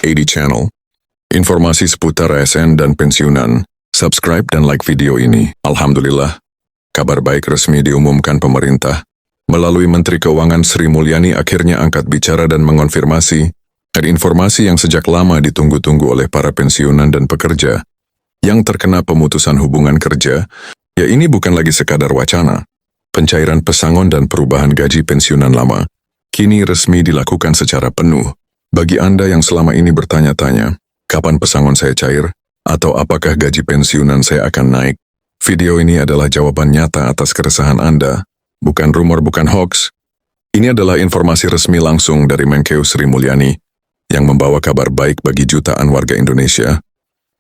AD Channel. Informasi seputar ASN dan pensiunan. Subscribe dan like video ini. Alhamdulillah, kabar baik resmi diumumkan pemerintah. Melalui Menteri Keuangan Sri Mulyani akhirnya angkat bicara dan mengonfirmasi ada informasi yang sejak lama ditunggu-tunggu oleh para pensiunan dan pekerja yang terkena pemutusan hubungan kerja, ya ini bukan lagi sekadar wacana. Pencairan pesangon dan perubahan gaji pensiunan lama kini resmi dilakukan secara penuh. Bagi Anda yang selama ini bertanya-tanya, kapan pesangon saya cair, atau apakah gaji pensiunan saya akan naik? Video ini adalah jawaban nyata atas keresahan Anda, bukan rumor, bukan hoax. Ini adalah informasi resmi langsung dari Menkeu Sri Mulyani, yang membawa kabar baik bagi jutaan warga Indonesia.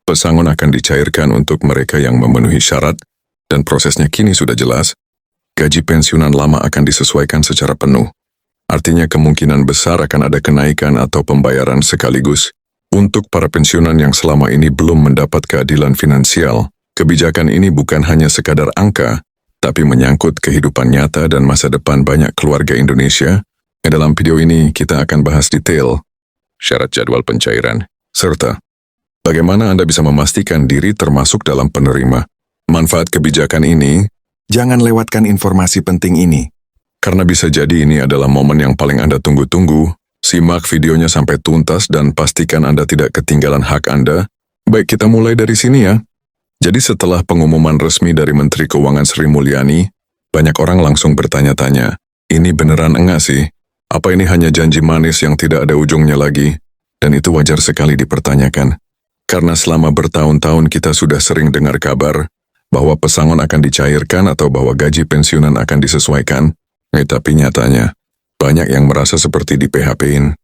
Pesangon akan dicairkan untuk mereka yang memenuhi syarat, dan prosesnya kini sudah jelas. Gaji pensiunan lama akan disesuaikan secara penuh. Artinya kemungkinan besar akan ada kenaikan atau pembayaran sekaligus. Untuk para pensiunan yang selama ini belum mendapat keadilan finansial, kebijakan ini bukan hanya sekadar angka, tapi menyangkut kehidupan nyata dan masa depan banyak keluarga Indonesia. Dalam video ini kita akan bahas detail syarat jadwal pencairan, serta bagaimana Anda bisa memastikan diri termasuk dalam penerima manfaat kebijakan ini. Jangan lewatkan informasi penting ini, karena bisa jadi ini adalah momen yang paling Anda tunggu-tunggu. Simak videonya sampai tuntas dan pastikan Anda tidak ketinggalan hak Anda. Baik, kita mulai dari sini ya. Jadi setelah pengumuman resmi dari Menteri Keuangan Sri Mulyani, banyak orang langsung bertanya-tanya, ini beneran enggak sih? Apa ini hanya janji manis yang tidak ada ujungnya lagi? Dan itu wajar sekali dipertanyakan. Karena selama bertahun-tahun kita sudah sering dengar kabar bahwa pesangon akan dicairkan atau bahwa gaji pensiunan akan disesuaikan, tapi nyatanya, banyak yang merasa seperti di PHP-in.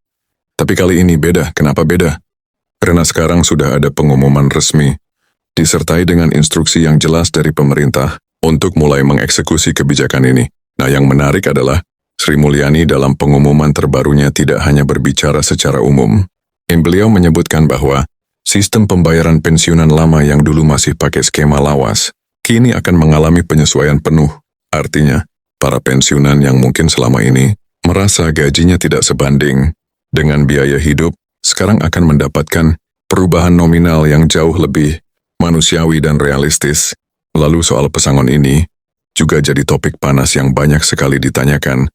Tapi kali ini beda. Kenapa beda? Karena sekarang sudah ada pengumuman resmi, disertai dengan instruksi yang jelas dari pemerintah untuk mulai mengeksekusi kebijakan ini. Nah, yang menarik adalah Sri Mulyani dalam pengumuman terbarunya tidak hanya berbicara secara umum. Beliau menyebutkan bahwa sistem pembayaran pensiunan lama yang dulu masih pakai skema lawas, kini akan mengalami penyesuaian penuh. Artinya, para pensiunan yang mungkin selama ini merasa gajinya tidak sebanding dengan biaya hidup, sekarang akan mendapatkan perubahan nominal yang jauh lebih manusiawi dan realistis. Lalu soal pesangon ini juga jadi topik panas yang banyak sekali ditanyakan.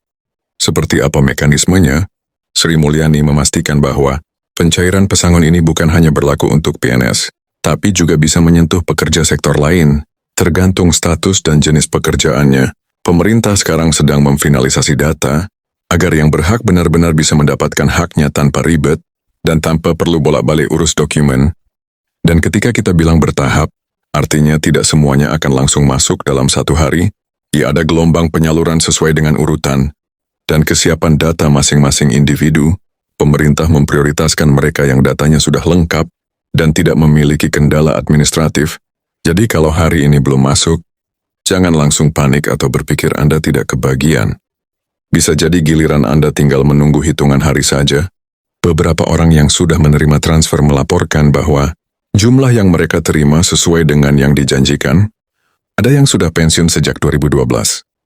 Seperti apa mekanismenya? Sri Mulyani memastikan bahwa pencairan pesangon ini bukan hanya berlaku untuk PNS, tapi juga bisa menyentuh pekerja sektor lain, tergantung status dan jenis pekerjaannya. Pemerintah sekarang sedang memfinalisasi data, agar yang berhak benar-benar bisa mendapatkan haknya tanpa ribet, dan tanpa perlu bolak-balik urus dokumen. Dan ketika kita bilang bertahap, artinya tidak semuanya akan langsung masuk dalam satu hari. Ya, ada gelombang penyaluran sesuai dengan urutan, dan kesiapan data masing-masing individu. Pemerintah memprioritaskan mereka yang datanya sudah lengkap dan tidak memiliki kendala administratif. Jadi kalau hari ini belum masuk, jangan langsung panik atau berpikir Anda tidak kebagian. Bisa jadi giliran Anda tinggal menunggu hitungan hari saja. Beberapa orang yang sudah menerima transfer melaporkan bahwa jumlah yang mereka terima sesuai dengan yang dijanjikan. Ada yang sudah pensiun sejak 2012,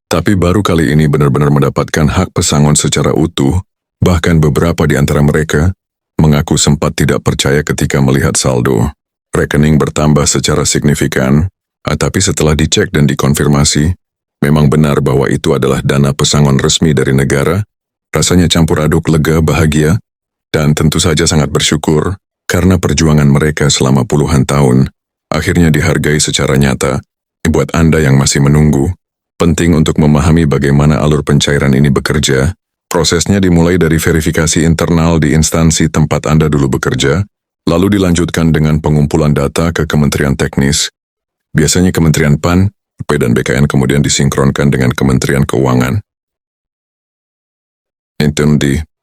tapi baru kali ini benar-benar mendapatkan hak pesangon secara utuh. Bahkan beberapa di antara mereka mengaku sempat tidak percaya ketika melihat saldo rekening bertambah secara signifikan, tapi setelah dicek dan dikonfirmasi, memang benar bahwa itu adalah dana pesangon resmi dari negara. Rasanya campur aduk lega, bahagia, dan tentu saja sangat bersyukur karena perjuangan mereka selama puluhan tahun akhirnya dihargai secara nyata. Buat Anda yang masih menunggu, penting untuk memahami bagaimana alur pencairan ini bekerja. Prosesnya dimulai dari verifikasi internal di instansi tempat Anda dulu bekerja, lalu dilanjutkan dengan pengumpulan data ke Kementerian Teknis. Biasanya Kementerian PAN, P dan BKN kemudian disinkronkan dengan Kementerian Keuangan.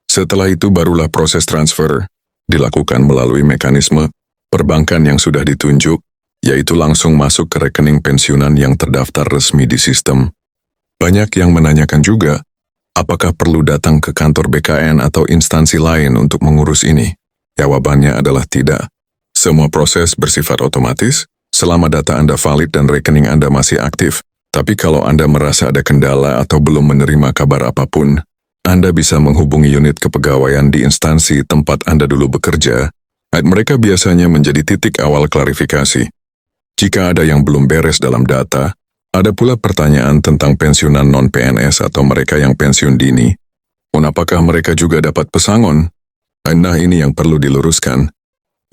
Setelah itu barulah proses transfer dilakukan melalui mekanisme perbankan yang sudah ditunjuk, yaitu langsung masuk ke rekening pensiunan yang terdaftar resmi di sistem. Banyak yang menanyakan juga, apakah perlu datang ke kantor BKN atau instansi lain untuk mengurus ini? Jawabannya adalah tidak. Semua proses bersifat otomatis, selama data Anda valid dan rekening Anda masih aktif. Tapi kalau Anda merasa ada kendala atau belum menerima kabar apapun, Anda bisa menghubungi unit kepegawaian di instansi tempat Anda dulu bekerja Mereka biasanya menjadi titik awal klarifikasi. Jika ada yang belum beres dalam data, ada pula pertanyaan tentang pensiunan non-PNS atau mereka yang pensiun dini. Apakah mereka juga dapat pesangon? Nah, ini yang perlu diluruskan.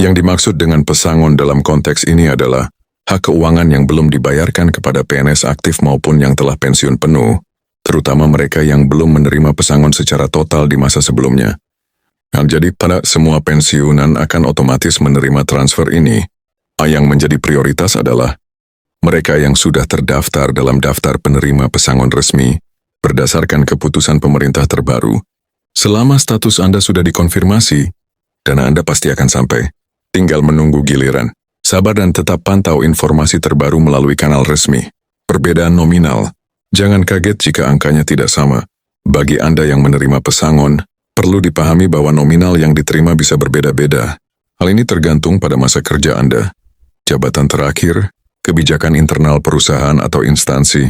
Yang dimaksud dengan pesangon dalam konteks ini adalah hak keuangan yang belum dibayarkan kepada PNS aktif maupun yang telah pensiun penuh, terutama mereka yang belum menerima pesangon secara total di masa sebelumnya. Jadi pada semua pensiunan akan otomatis menerima transfer ini. Yang menjadi prioritas adalah mereka yang sudah terdaftar dalam daftar penerima pesangon resmi berdasarkan keputusan pemerintah terbaru. Selama status Anda sudah dikonfirmasi, dana Anda pasti akan sampai. Tinggal menunggu giliran. Sabar dan tetap pantau informasi terbaru melalui kanal resmi. Perbedaan nominal. Jangan kaget jika angkanya tidak sama. Bagi Anda yang menerima pesangon, perlu dipahami bahwa nominal yang diterima bisa berbeda-beda. Hal ini tergantung pada masa kerja Anda, jabatan terakhir, kebijakan internal perusahaan atau instansi.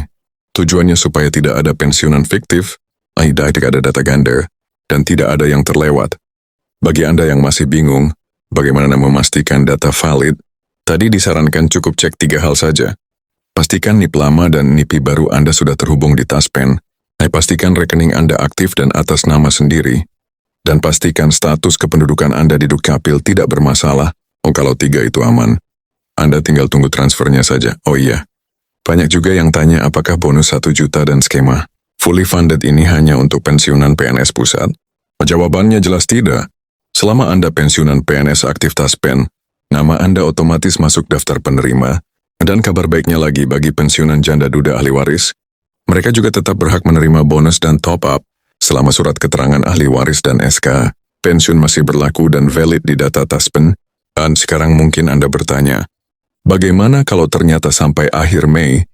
Tujuannya supaya tidak ada pensiunan fiktif, tidak ada data ganda, dan tidak ada yang terlewat. Bagi Anda yang masih bingung, bagaimana memastikan data valid, tadi disarankan cukup cek 3 hal saja. Pastikan NIP lama dan NIP baru Anda sudah terhubung di Taspen. Pastikan rekening Anda aktif dan atas nama sendiri. Dan pastikan status kependudukan Anda di Dukcapil tidak bermasalah. Kalau 3 itu aman, Anda tinggal tunggu transfernya saja. Oh iya, banyak juga yang tanya apakah bonus 1 juta dan skema fully funded ini hanya untuk pensiunan PNS pusat? Jawabannya jelas tidak. Selama Anda pensiunan PNS aktif Taspen, nama Anda otomatis masuk daftar penerima. Dan kabar baiknya lagi bagi pensiunan janda duda ahli waris, mereka juga tetap berhak menerima bonus dan top-up selama surat keterangan ahli waris dan SK pensiun masih berlaku dan valid di data Taspen. Dan sekarang mungkin Anda bertanya, bagaimana kalau ternyata sampai akhir Mei,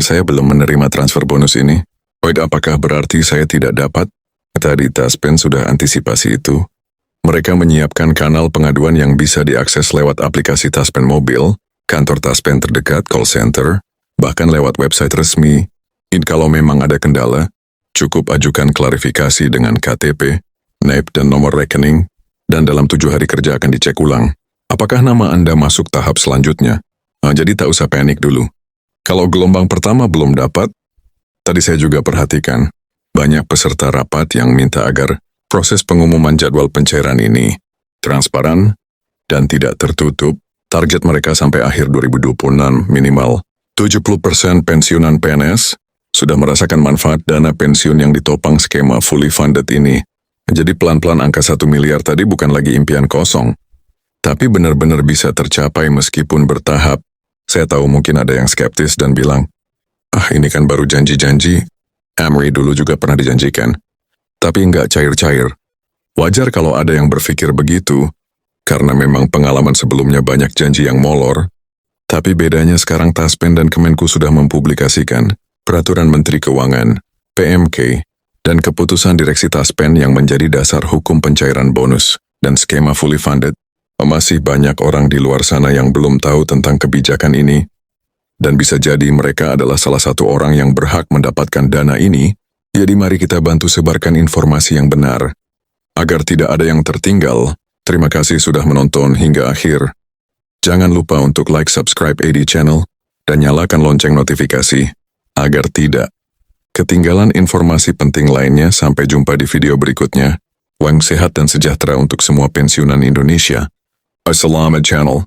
saya belum menerima transfer bonus ini? Apakah berarti saya tidak dapat? Tadi Taspen sudah antisipasi itu. Mereka menyiapkan kanal pengaduan yang bisa diakses lewat aplikasi Taspen mobil, kantor Taspen terdekat, call center, bahkan lewat website resmi. Kalau memang ada kendala, cukup ajukan klarifikasi dengan KTP, NIP dan nomor rekening, dan dalam 7 hari kerja akan dicek ulang. Apakah nama Anda masuk tahap selanjutnya? Jadi tak usah panik dulu. Kalau gelombang pertama belum dapat, tadi saya juga perhatikan, banyak peserta rapat yang minta agar proses pengumuman jadwal pencairan ini transparan dan tidak tertutup. Target mereka sampai akhir 2026 minimal 70% pensiunan PNS sudah merasakan manfaat dana pensiun yang ditopang skema fully funded ini. Jadi pelan-pelan angka 1 miliar tadi bukan lagi impian kosong, tapi benar-benar bisa tercapai meskipun bertahap. Saya tahu mungkin ada yang skeptis dan bilang, ini kan baru janji-janji, Amri dulu juga pernah dijanjikan. Tapi nggak cair-cair. Wajar kalau ada yang berpikir begitu, karena memang pengalaman sebelumnya banyak janji yang molor. Tapi bedanya sekarang Taspen dan Kemenku sudah mempublikasikan Peraturan Menteri Keuangan, PMK, dan keputusan Direksi Taspen yang menjadi dasar hukum pencairan bonus dan skema fully funded. Masih banyak orang di luar sana yang belum tahu tentang kebijakan ini, dan bisa jadi mereka adalah salah satu orang yang berhak mendapatkan dana ini. Jadi mari kita bantu sebarkan informasi yang benar, agar tidak ada yang tertinggal. Terima kasih sudah menonton hingga akhir. Jangan lupa untuk like, subscribe AD Channel, dan nyalakan lonceng notifikasi, agar tidak ketinggalan informasi penting lainnya. Sampai jumpa di video berikutnya. Wang sehat dan sejahtera untuk semua pensiunan Indonesia. Assalamualaikum channel.